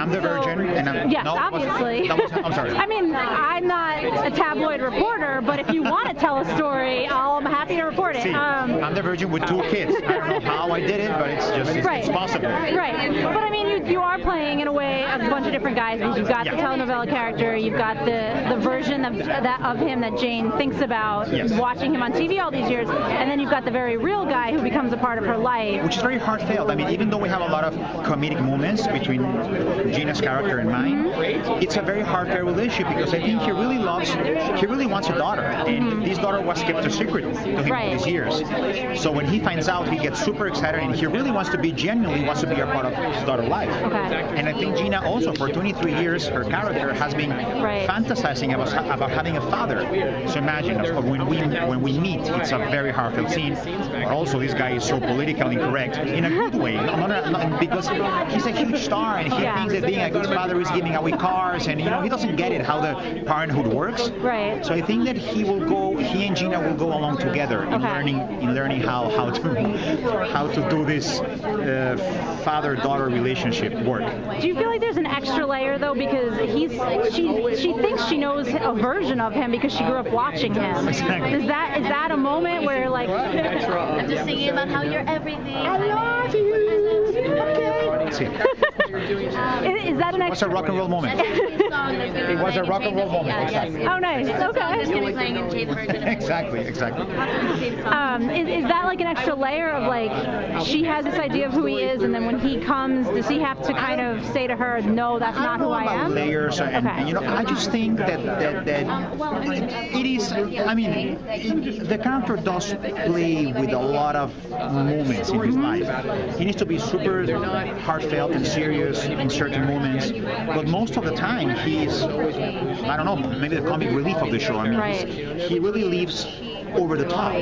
I'm the virgin, and yes, no, obviously. I'm sorry. I mean, I'm not a tabloid reporter, but if you want to tell a story, I'm happy to report it. See, I'm the virgin with 2 kids. I don't know how I did it, but it's possible. Right. But I mean, you are playing in a way a bunch of different guys. You've got the telenovela character, you've got the version of him that Jane thinks about, watching him on TV all these years, and then you've got the very real guy who becomes a part of her life. Which is very heartfelt. I mean, even though we have a lot of comedic moments between Gina's character and mine, it's a very heartfelt relationship because I think he really wants a daughter, and this daughter was kept a secret to him all these years. So when he finds out, he gets super excited, and he really genuinely wants to be a part of his daughter's life. And I think Gina also, for 23 years, her character has been fantasizing about having a father. So imagine, when we meet, it's a very heartfelt scene. But also, this guy is so politically incorrect in a good way, not because he's a huge star, and he thinks that being a good father is giving away cars, and he doesn't get it how the parenthood works. Right. So I think that he and Gina will go along together in learning how to do this father-daughter relationship work. Do you feel like there's an extra layer though, because she thinks she knows a version of him because she grew up watching him? Exactly. Is that a moment where like I'm just singing about how you're everything. I love you. Okay. Is that an What's a extra? rock and roll moment? It was a rock and roll moment. Exactly. Oh, nice. Exactly. Exactly. Is that like an extra layer of like she has this idea of who he is, and then when he comes, does he have to kind of say to her, no, that's not who I am? Layers, and I just think that it is. I mean, the character does play with a lot of moments in his life. He needs to be super heartfelt and serious in certain moments, but most of the time he's, I don't know, maybe the comic relief of the show. I mean, he really lives over the top,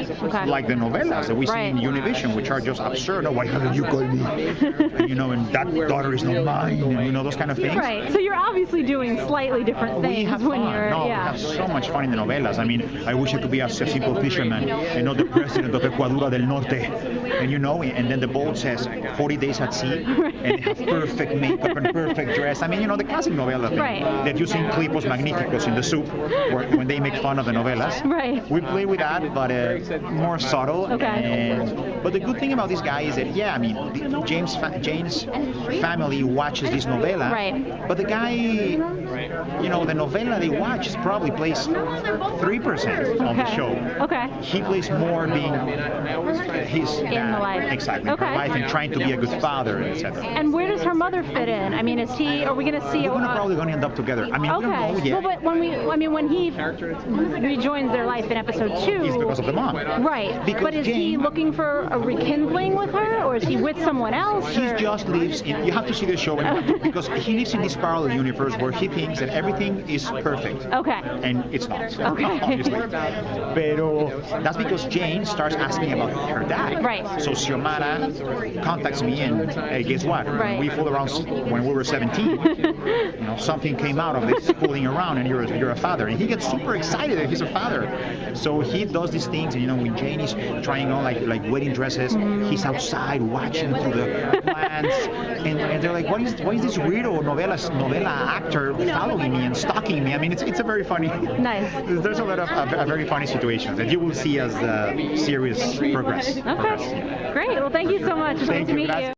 like the novellas that we see in Univision, which are just absurd. Oh, why haven't you called me? And that daughter is not mine, and those kind of things. Right. So you're obviously doing slightly different things we have when fun. you're. We have so much fun in the novellas. I mean, I wish I could be a simple fisherman and not the president of Ecuador del Norte. And then the boat says 40 days at sea, and they have perfect makeup and perfect dress. I mean, the classic novella thing that you see in Clipos Magníficos in the soup, when they make fun of the novellas. Right. We play with that, but more subtle. But the good thing about this guy is that, Jane's family watches this novella. Right. But the guy, the novella they watch probably plays 3% of the show. Okay. He plays more being his in the life. Exactly. Her life and trying to be a good father, etc. And where does her mother fit in? I mean, are we going to see? We're probably going to end up together. I mean, we don't know yet. Well, but when he rejoins their life in episode 2, it's because of the mom. Right. Because but is he looking for a rekindling with her, or is he with someone else? He just lives in. You have to see the show because he lives in this parallel universe where he thinks that everything is perfect. Okay. And it's not. Okay. Obviously. Pero that's because Jane starts asking about her dad. Right. So Xiomara contacts me, and hey, guess what? Right. When we fooled around when we were 17, something came out of this fooling around, and you're a father, and he gets super excited that he's a father. So he does these things, and when Jane is trying on like wedding dresses, he's outside watching through the plants, and they're like, why is this weirdo novella actor following me and stalking me? I mean, it's a very funny. Nice. There's a lot of very funny situations that you will see as the series progress. Okay. Great. Well, thank you so much. It's nice to meet you.